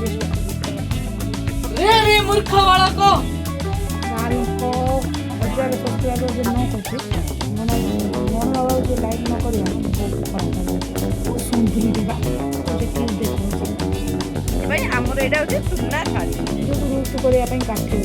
रे रे मूर्ख बालक ନାରୀଙ୍କ ହଜାରେ ସତ୍ୟାଗ୍ରହ ଯେ ନ କରୁଛି ମନୋଭାବ ଯେ ଲାଇକ୍ ନ କରିବା ବହୁତ ଖରାପ ହେବ ସୁନ୍ଦରୀ ଯିବା ଭାଇ ଆମର ଏଇଟା ହଉଛି ସୁନା ଥାଳି ରୋଷ୍ଟ କରିବା ପାଇଁ କାଠି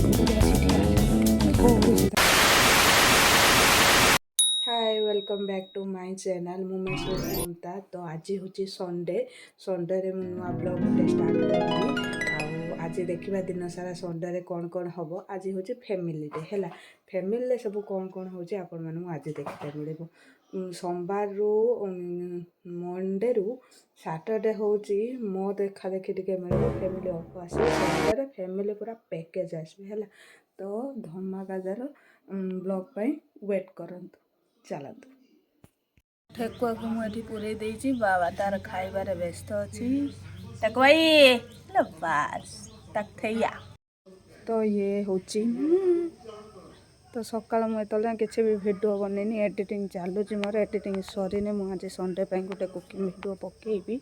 hi welcome back to my channel मुमेश्वर ममता। तो आज हूँ संडे रे नुआ ब्लॉग गोटे स्टार्ट करी आज देखा दिन सारा संडे कौन कौन हम आज हूँ फैमिली डे है फैमिली सब कौन कौन हो आपण मानू आज देखते मिल सोमवार रु मंडे रु सैटरडे हूँ मो देखा देखी टे मिल फैमिली अफ आस संडे फैमिली पूरा पैकेज आसबे है तो धमाकादार ब्लॉग पे वेट करंतु चलतु ठेकुआ को मुझे पूरे देजी बाबा तार खाइबार व्यस्त अच्छी ठेकुआई बास तक थैया तो ये होची तो सकाल मुझे किसी भी भिडियो बननी एडिटिंग चलुची मोर एडिटिंग सरीने मुझे संडे पे गोटे कुकिंग भिडियो पकेबी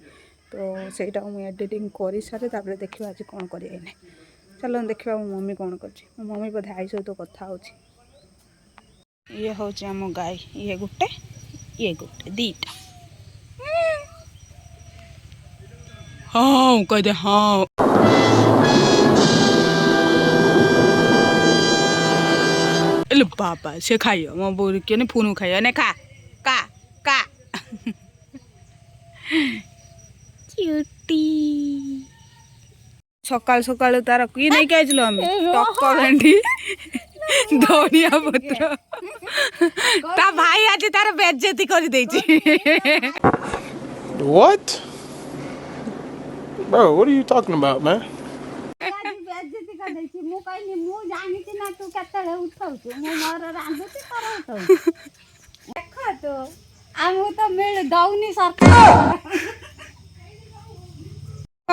तो सहीटा मुझे एडिटिंग कर सारे देखा आज कौन कर चलो देखा मो मम्मी कौन कर मम्मी बोधे आई सहित कथा हो ये हूँ आम गाय ये गोटे दीटा हाँ कह दे हाँ एलो बाबा से खाइयो मो बोल के फोन खाइयो ने खा का का क्यूटी सकाल सकाल तार कि नहीं खाइलो हम टक भेंडी धनिया पत्र ता भाई आज तार बेइज्जती कर देछि What? Bro, what are you talking about, man? ବେଜ୍ଜତି କରିଦେଇଛି ମୁଁ କହିଲି ମୁଁ ଜାଣିଛି ନା ତୁ କେତେବେଳେ ଉଠଉଛୁ ମୁଁ ମୋର ରାନ୍ଧୁଛି ତୋର ଉଠଉଛୁ ଦେଖ ତୁ ଆମକୁ ତ ମିଳୁ ଦଉନି ସରକାର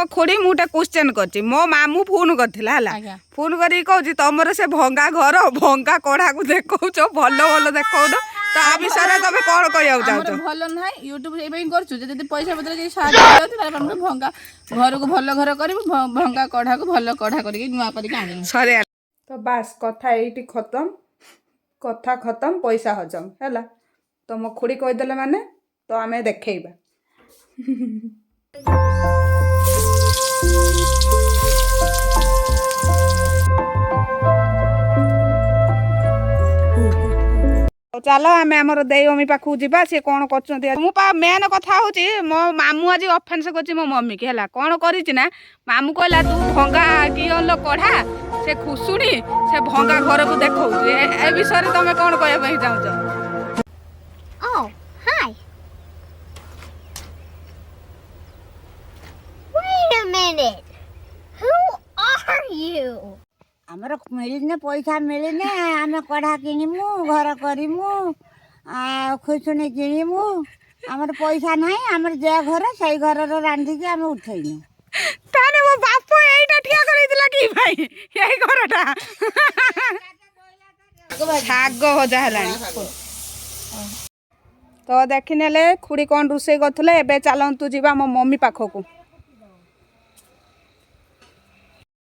खोड़ी मुझे क्वेश्चन करछि मो मामू फोन करथिला हला फोन करी कहूँ तुमर से भंगा घर भंगा कड़ा को देखौछ भल भल देखौन तो आ विषय तुम कौन कहया चाहछ भल ना यूट्यूब एबे करछु जदी पैसा पत्र जे साहाय्य करथि तार हम भंगा घर को भल घर करबो भंगा कढ़ा को भल कढ़ा करके नुआ करके आनी सरे तो बस कथा एठी खत्म कथा खत्म पैसा हजम हैला तो मो खुड़ी कहि देले माने तो आमे देखैबा चलो आम आमर दे मम्मी पाखु जा सी कौन कर मेन कथा हूँ मो मामू आज अफेन्स कर मो मम्मी की है कौन कर मामू कहला तू भंगा कि अल कढ़ा से खुशुणी से भंगा घर को देखा ए विषय तुम कौन कहना चाहूच ଆମର ମିଳିନେ ପଇସା ମିଳିନେ ଆମେ କଢ଼ା କିଣିମୁ ଘର କରିମୁ ଆଉ ଖୁସୁଣି କିଣିମୁ ଆମର ପଇସା ନାହିଁ ଆମର ଯେ ଘର ସେଇ ଘରର ରାନ୍ଧିକି ଆମେ ଉଠେଇନୁ ताने मो बाप एटा ठिया करिदिला कि भाई एई घरटा शाग भजा हलानी तो देखिनेले खुड़ी कौन रोषे करथले एबे चलंतु जीवा मो मम्मी पाखकू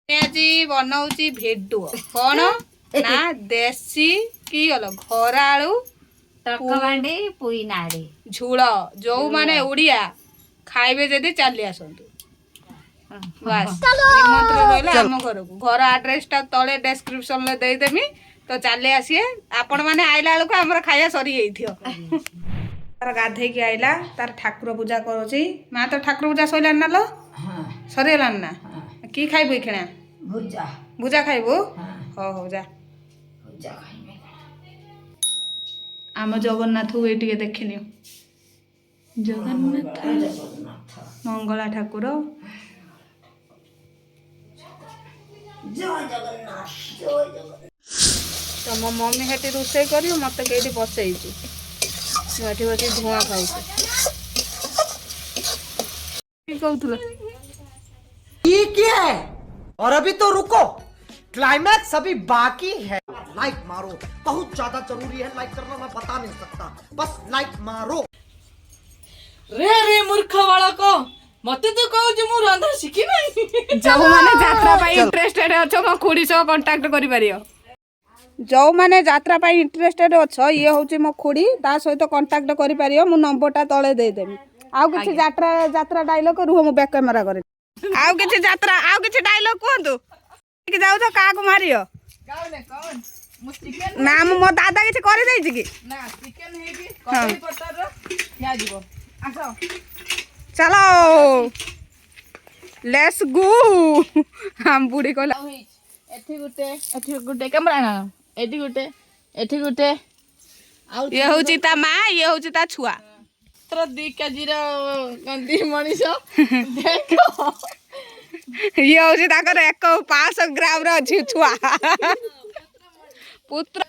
जी बनाऊची भेडुओ कौन ना देसी की गलो घर आलू टकवांडी पुई नाड़ी झूल जो माने उड़िया खाइबे जदी चली आसंतु बस निमंत्रण रहला हम घर को घर एड्रेस ता तळे डिस्क्रिप्शन ले दे देमी तो चले आसीए आपण माने आइला बेलको हमर खाया सरी जइथियो तार गाधे की आइला तार ठाकुर पूजा करूची मां तो ठाकुर पूजा सइला ना लो हां सरीला ना की खाइबो खेना भुजा भुजा खाइबो हो हो जा भुजा खाइबे आम जगन्नाथ को ये देखिनियो जगन्नाथ मंगला ठाकुर तो मो मम्मी हेटी रोषे करी मत कई बसई बस धुआं खाऊ कहूल ये क्या है और अभी तो रुको क्लाइमैक्स अभी बाकी है लाइक मारो बहुत ज्यादा जरूरी है लाइक करना मैं बता नहीं सकता बस लाइक मारो रे रे मूर्ख बालक मते तू कहू मु रंधा शिखी नहीं जो माने यात्रा पाई इंटरेस्टेड अछो मो खुड़ी सह कांटेक्ट करि परियो जो माने यात्रा पाई इंटरेस्टेड अछो ये होची मो खुड़ी ता सहित कांटेक्ट करि परियो मु नंबरटा तळे दे देमी आउ किछि यात्रा यात्रा डायलॉग रुह मु बैक कैमरा करे आउ किछि यात्रा आउ किछि डायलॉग कोंतु कि जाउ तो का को मारियो गाउने कौन मु चिकन ना मो दादा किछि करि दै छि कि ना चिकन हे कि कढई पत्तर रो या जीवो आसो चलो लेट्स गो हम बुढ़ी को एठी गुटे कैमरा ना एठी गुटे आउ ये होची ता माँ ये होची ता छुआ तो 2 केजी रो गंदी मनीष देखो ये होची ताकर 500 ग्राम रो अछि छुआ पुत्र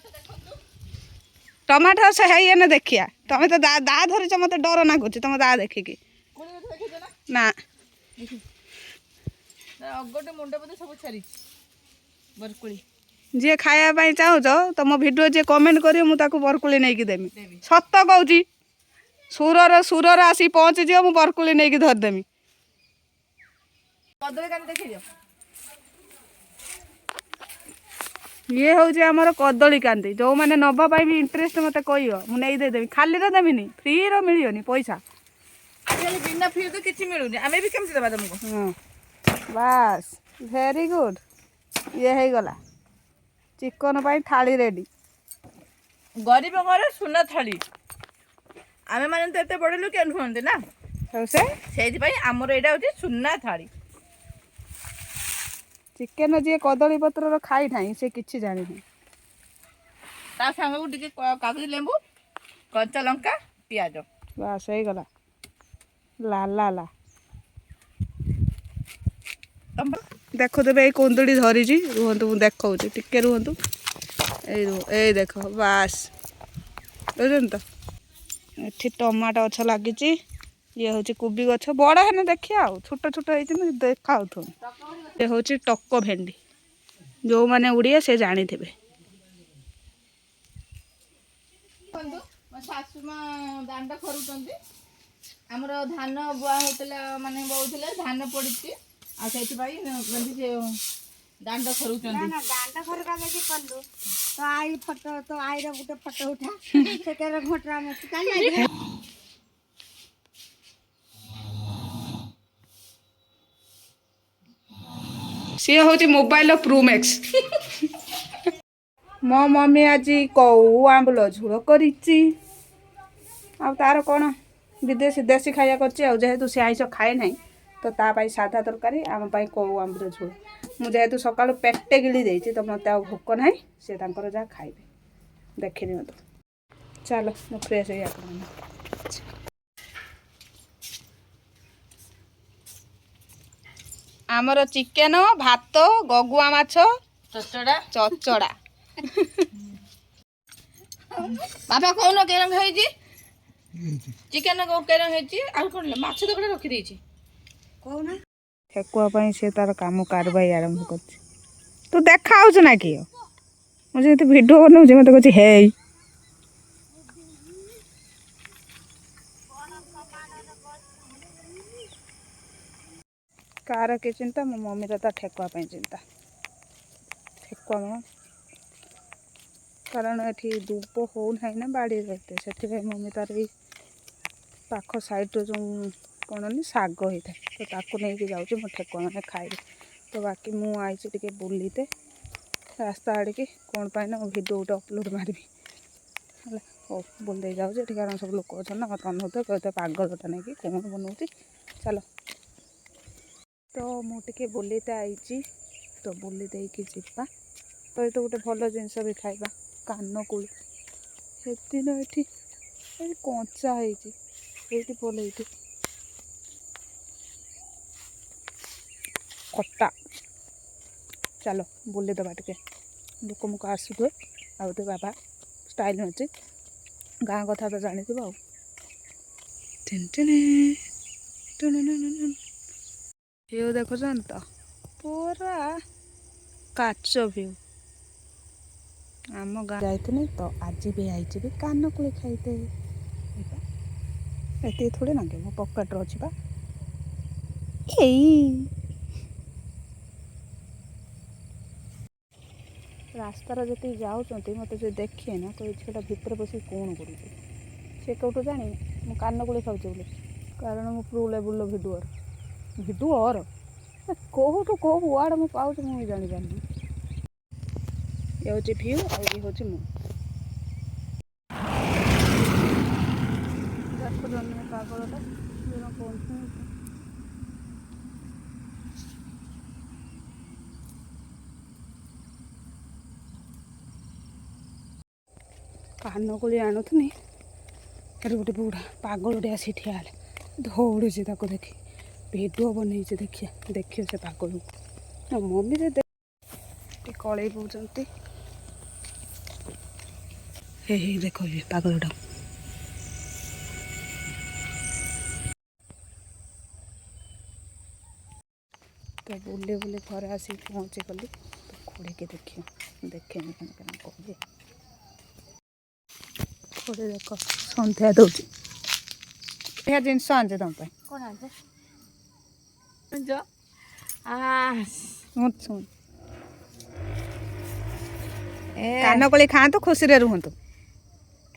टमाटर से है ये ना देखिया तमे तो दा धरिछ मते डर ना गुछि तमे दा देखि की ना अगटे मुंडा पते सब छारी बरकुली जे खाया पाई चाहो तो मो वीडियो जे कमेंट करियो मु ताको बरकुली नै कि देमी सत्य कहूची सुरर आसी पहुंच जियो मु बरकुली नै कि धर देमी कदले कान देखि दियो ये होची हमर कदली कांदी जो माने नबा पाई भी इंटरेस्ट मते कहियो मु नै दे देमी खाली रे देमी नि फ्री रो मिलियोनी पैसा आजकल बिना फ्री तो किछि मिलुनी आमे भी केमति देबा तुमको हां बस वेरी गुड ये है गला चिकन पाई थाली रेडी गरीब घर सुना थाली आमे माने तो एते बड़ लोक अनुहंते ना से सेति पई हमर एडा होची सुना थाली चिकन जे कदली पत्र रो खाई नाही से किछि जानि नहीं ता संग को टिके कागज लेंबू कच्चा लंका प्याज बस है गला ला ला ला देखो तो भाई कुंदड़ी धरी रुहतु मुझे देखा टिके रुहतु ए देख बास बुझे तो ये टमाटो गछ लगी ये हूँ कोबी गछ बड़ है देखिए छोट छोट होती देखा ये हूँ टक भेंडी जो मैंने उड़िया से जानी थे शाशु माँ दांड खरुचंती आमर धान बुआ होतला माने बहुतले धान पड़िछि आ सेति भाई गंदी से दांड खरुचंती ना दांड खरका जदी कलु तो आई फोटो तो आई रे गुटे फोटो उठा सेकर घोटरा में काई आई सी हूँ मोबाइल प्रो मैक्स मो मम्मी आज कौ आंबुल झोल कर तार कौन विदेशी देशी खाया करेतु सी आईस खाए ना तो तापाई साधा तरकारी आम कौ आंबुल झोल मुझे सका पेटे गिली देती तो मत भोक ना सी जहाँ खाइबे देखनी मत चलो मु फ्रेश हो आमर चिकेन भात गगुआ माछ चचड़ा चचड़ा बाबा कौन के रंग है जी चिकन को के रंग है जी आ कोन माछ तो कड़े रखी देछि कोना ठेकुआ पाई से तार काम कारबाई आरंभ कर तू देखा हो ना कि मुझे तो वीडियो बनाऊ मत कहती हे कार के चिंता मो मम्मी ता ठेकुआ पाई चिंता ठेकुआ मो कारण ये दूब हो ना ना बाड़ी रहते से मम्मी तार पाख साइड जो कौन नहीं शाग होता है तो ताकू नहीं जाऊँ मो ठेकुआ मैंने खाइबे तो बाकी मुझे टे बुलीते रास्ता आड़ के कौन पाई ना भिडियो गोटे अपलोड मारि हो बुल दे जाऊँ कारण सब लोक अच्छा ना मत अनुत कहते पागलटा नहीं कि कौन बनाऊँ चलो तो मुझे बुलते आई तो बुली देकी जीवा तो ये तो गोटे भल जिनस भी खाइबा कान कूल से दिन ये कंचा ये बोल खट्टा चलो बुले दबा टे लोक मुख आसुए आउ तो बाबा स्टाइल अच्छे गाँ कथा तो जानी थो ये देखो तो पूरा काच भ्यू आम गाँ जाइए तो आज भी आई भी कान कूली खाइते ये थोड़े ना मो पकेट अच्छी ରାସ୍ତାରେ ଯେତିକି ଯାଉଛନ୍ତି ମୋତେ ଯେ ଦେଖିଏ ନା ତ ଏ ଝିଅଟା ଭିତରେ ବସିକି କ'ଣ କରୁଛି ସେ କେଉଁଠୁ ଜାଣିନି ମୁଁ କାନକୁଳି ଖାଉଛି ବୋଲି କାରଣ ମୁଁ ପ୍ରୋ ଲେବୁଲ୍ର ଭିଡୁଅର କେଉଁଠୁ କେଉଁ ୱାର୍ଡ଼ ମୁଁ ପାଉଛି ମୁଁ ଜାଣିପାରୁନି। ଇଏ ହେଉଛି ଭିଉ ଆଉ ଇଏ ହେଉଛି ମୁଁ ଦେଖୁଛନ୍ତି ପାଗଳଟା କାନକୁଳି ଆଣୁଥିନି ଆରେ ଗୋଟେ ବୁଢ଼ା ପାଗଳଟେ ଆସି ଠିଆ ହେଲେ ଦୌଡ଼ୁଛି ତାକୁ ଦେଖି ଭିଡ଼ିଓ ବନେଇଛି ଦେଖିବ ସେ ପାଗଳକୁ ମୋ ମମିରେ ଟିକେ କଳେଇ ପଉଛନ୍ତି ହେଇ ଦେଖ ଇଏ ପାଗଳଟାକୁ ତ ବୁଲି ବୁଲି ଘରେ ଆସିକି ପହଞ୍ଚିଗଲି ତ ଖୁଡ଼ିକି ଦେଖେନି କ'ଣ କହିବି ଖୁଡ଼ି ଦେଖ ସନ୍ଧ୍ୟା ଦେଉଛି ଏହା ଜିନିଷ ଆଣିଛେ ତମ ପାଇଁ କ'ଣ ଆଣିଛ? ଶୁଣ କାନକଳି ଖାଆନ୍ତୁ ଖୁସିରେ ରୁହନ୍ତୁ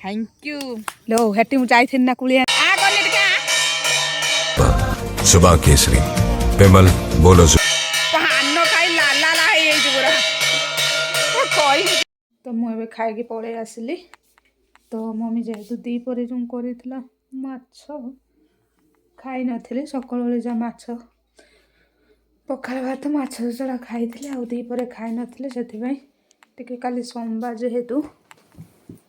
ଥ୍ୟାଙ୍କ ୟୁ। लो हेटी मु जाइथिन ना कुलिया सुबह केसरी पेमल बोलो पान खाई लाला ला हे पूरा तो मु एबे खाई पळै आसिली तो मम्मी जेहेतु दीपरे जो करथिला माछ खाई नथिले सकाळ बेले जा माछ पखाल भात माछ जड़ा खाई आ दीपरे खाई नथिले सेथिबाई टिके काली सोमवार जेहेतु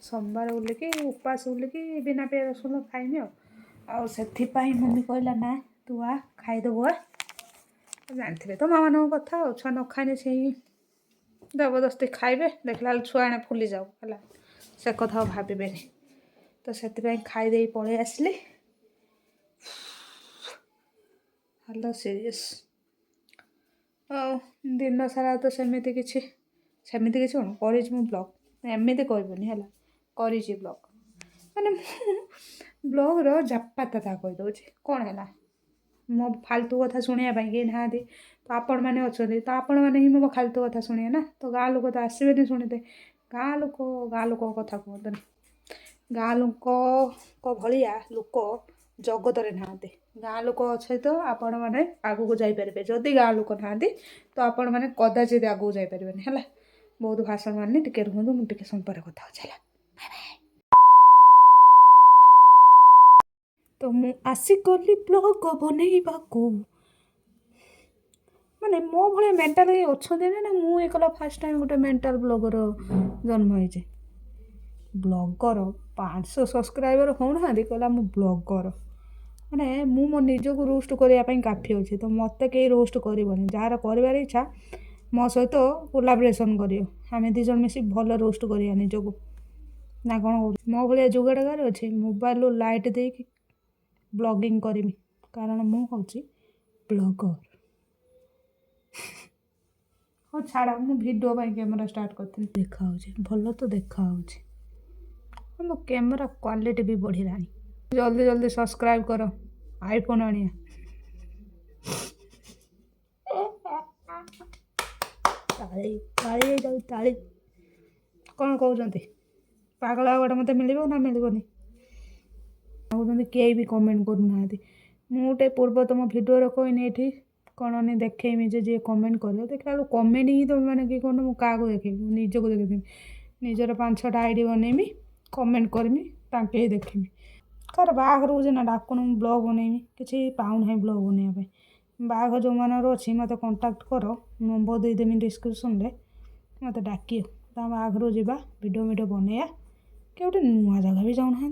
सोमवार बोलिकी उपास बोलिकी बिना पियाज रसुन खाइमी आ सेथिपाई मम्मी कहला ना तू आ खाईदेबु आ जानते तो माँ मान कथा छुआ न खाइने से जबरदस्ती खाइबे देखला छुआ एने फुली जाऊ है से कथा भावे तो से खाईदे पलि आसली हेलो सीरीयस दिन सारा तो सेमती किसी कौन कर ब्लॉग एमती कहबनी है कर ब्लॉग माने ब्लॉग रो जापाता कहीदे कौन है मो फालतू कथा शुणापी के ना तो आपण मैंने अच्छा तो आपण मैंने ही मो फालतू कथा शुणे ना तो गाँ लोक तो आसबे शुणीते गाँ लोक कथा कहतनी गाँ लोक भाया लोक जगत रे ना गाँ लोक अच्छे तो आपण मैंने आगू को जापारे जदि गाँ लोक ना तो आपण मैंने कदाचित आगू जापारे है बहुत भाषण मारनी टिके रुहतु मुझे संपर्क कथा होगा तो मु आसिकली ब्लॉग बनैबाकू माने मो भाया मेंटाल अच्छा ना मु एकला फास्ट टाइम गोटे मेंटाल ब्लॉगर जन्म होइछे ब्लॉगर 500 सब्सक्राइबर होना कहला मु ब्लॉगर माने मु मो निज को रोस्ट करने काफी अच्छे तो मत कहीं रोस्ट करनी जार कर इच्छा मो सहित कोलाब्रेसन करियो आम दी जन मिसी भल रोस्ट करिया निज को ना कौन मो भाया जुगाड़ अच्छे मोबाइल लाइट दे ब्लॉगिंग करमी कारण मु हूँ ब्लॉगर हाँ छाड़ा मु वीडियो कैमेरा स्टार्ट कर देखा भल तो देखा मो कैमेरा क्वालिटी भी बढ़िया जल्दी जल्दी सब्सक्राइब कर आईफोन आनिया ताली ताली जाऊ ताली कौन कहते पागल गोटे मत मिल ना मिलनी कहते कई भी कमेंट करना मुझे पूर्वतम भिडियो कहनी ये कौन नहीं देखेमी जे कमेंट कर देखा कमेंट ही तुम मैंने कि कौन मुझे क्या देखे निज को देखेमी निजर 5-6टा आईडी बनईमी कमेंट करमी ताके ही देखमी कार बाहर हो ना डाकुन ब्लॉग बनईमी किसी पाऊना ब्लॉग बनवाई बाघ जो मानर अच्छी मत कांटेक्ट कर नंबर देदेमी डिस्क्रिप्शन रे मत डाक बाघर जावा वीडियो वीडियो बनैया कि गोटे नुआ जगह भी जाऊना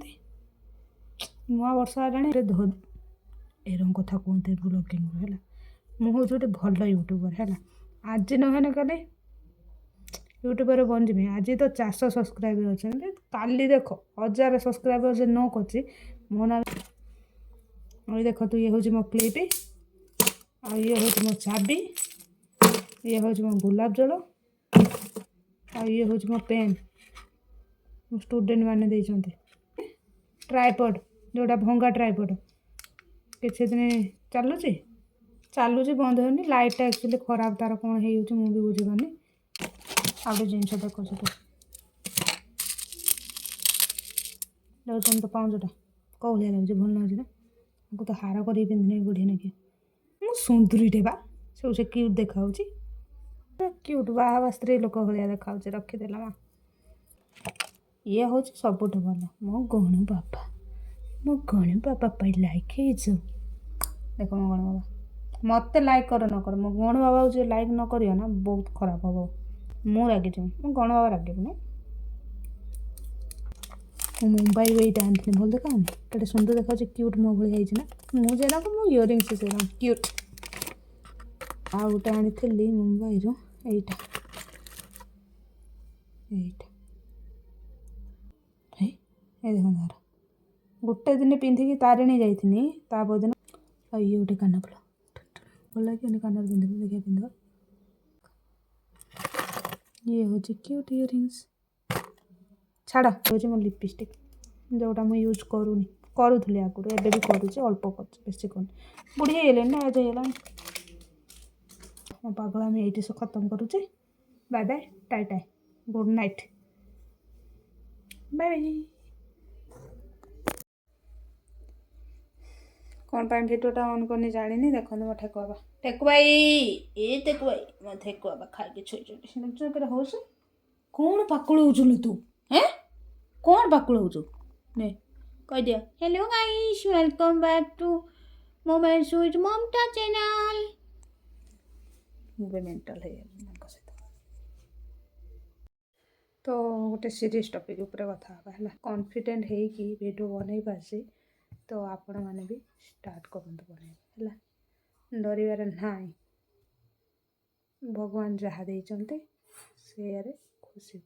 नुआ वर्ष आने एरम कथा कहते ब्लॉगिंग है मुझे गोटे भल यूट्यूबर है आज नहे कल यूट्यूबर बन जी आज तो 400 सब्सक्राइबर अच्छे काली देख 1000 सब्सक्राइबर से न कर मो ना देख तू ये हूँ मो क्लिप आ ये हूँ मो चाबी ये हूँ मो गुलाब जल आ ये हूँ मो पेन मो स्टूडेंट मैंने देते ट्राइपॉड जोड़ा भंगा ट्राइपॉड किसी दिन चलुची ଚାଲୁଛି ବନ୍ଦ ହେଉନି। ଲାଇଟ୍ଟା ଆକ୍ଚୁଆଲି ଖରାପ, ତାର କ'ଣ ହେଇଯାଉଛି ମୁଁ ବି ବୁଝିପାରୁନି। ଆଉ ଗୋଟେ ଜିନିଷ ଦେଖ ସେଠି ଯାଉଛନ୍ତି ତ ପାଉଁଜଟା କେଉଁ ଭଳିଆ ଲାଗୁଛି, ଭଲ ଲାଗୁଛି ନା? ତାକୁ ତ ହାର କରିକି ପିନ୍ଧିନି ବଢ଼ିଆ ନାକି। ମୁଁ ସୁନ୍ଦରୀଟେ ବା, ସେ କ୍ୟୁଟ୍ ଦେଖାହେଉଛି, କ୍ୟୁଟ୍ ବାହା ହେବା ସ୍ତ୍ରୀ ଲୋକ ଭଳିଆ ଦେଖାଉଛି। ରଖିଦେଲା ମା। ଇଏ ହେଉଛି ସବୁଠୁ ଭଲ ମୋ ଗଣୁ ବାବା। ମୋ ଗଣୁ ବାବା ପାଇଁ ଲାଇକ୍ ହେଇଛୁ। ଦେଖ ମୋ ଗଣୁ ବାବା, ମୋତେ ଲାଇକ୍ କର ନ କର, ମୋ ଗଣୁ ବାବାକୁ ଯିଏ ଲାଇକ୍ ନ କରିବ ନା ବହୁତ ଖରାପ ହେବ। ମୁଁ ରାଗିଯିବି, ମୋ ଗଣୁ ବାବା ରାଗିବିନି। ମୁଁ ମୁମ୍ବାଇରୁ ଏଇଟା ଆଣିଥିଲି, ଭଲ ଦେଖାଉନି? କେତେ ସୁନ୍ଦର ଦେଖାଉଛି, କ୍ୟୁଟ୍ ମୋ ଭଳିଆ ହେଇଛି ନା? ମୁଁ ଯେରାକୁ ମୋ ଇୟରିଙ୍ଗସ୍ ସେରା କ୍ୟୁଟ୍। ଆଉ ଗୋଟେ ଆଣିଥିଲି ମୁମ୍ବାଇରୁ, ଏଇଟା ଏଇଟା ଏ ଦେଖନ୍ତୁ ତାର ଗୋଟେ ଦିନ ପିନ୍ଧିକି ତାରିଣୀ ଯାଇଥିନି, ତା ପରଦିନ। ଆଉ ଇଏ ଗୋଟେ କାନଫୁଲ ଭଲ ଲାଗିବନି? କାନରେ ପିନ୍ଧିବ, ଦେଖିବା ପିନ୍ଧିବ। ଇଏ ହେଉଛି କ୍ୟୁଟ୍ ଇୟରିଙ୍ଗସ୍। ଛାଡ଼, ହେଉଛି ମୋ ଲିପଷ୍ଟିକ୍, ଯେଉଁଟା ମୁଁ ୟୁଜ୍ କରୁଥିଲି ଆଗରୁ, ଏବେ ବି କରୁଛି, ଅଳ୍ପ କରୁଛି, ବେଶୀ କରୁନି। ବୁଢ଼ୀ ହେଇଗଲେଣି ନା, ଏଜ୍ ହେଇଗଲାଣି। ମୋ ପାଗଳ ଆମେ ଏଇଠି ଖତମ କରୁଛେ। ବାଏ ବାଏ, ଟାଇ ଟାଇ, ଗୁଡ଼୍ ନାଇଟ୍, ବାଏ ବାଇ। କ'ଣ ପାଇଁ ଭିଡ଼ିଓଟା ଅନ୍ କରିନି ଜାଣିନି। ଦେଖନ୍ତୁ ମୋ ଠେକୁଆ ବା, ଠେକୁଆଇ, ଏ ଠେକୁଆଇ, ମୋ ଠେକୁଆ ବା ଖାଇକି ଛୋଇଛନ୍ତି। ହଉଛୁ କ'ଣ ପାକୁଳଉଛୁ ତୁ? କ'ଣ ପାକୁଳଉଛୁ? ନେ କହିଦିଅ, hello guys, welcome back to moments with Mamata channel. ମୁଁ ବି ମେଣ୍ଟାଲ୍ ହେଇଗଲି ତାଙ୍କ ସହିତ। ତ ଗୋଟେ ସିରିୟସ୍ ଟପିକ୍ ଉପରେ କଥା ହେବା ହେଲା। କନଫିଡେଣ୍ଟ ହେଇକି ଭିଡ଼ିଓ ବନେଇ ପାରୁଛି, ତ ଆପଣମାନେ ବି ଷ୍ଟାର୍ଟ କରନ୍ତୁ ବନେଇବା ହେଲା। ଡରିବାର ନାହିଁ। ଭଗବାନ ଯାହା ଦେଇଛନ୍ତି ସେଇଆରେ ଖୁସି।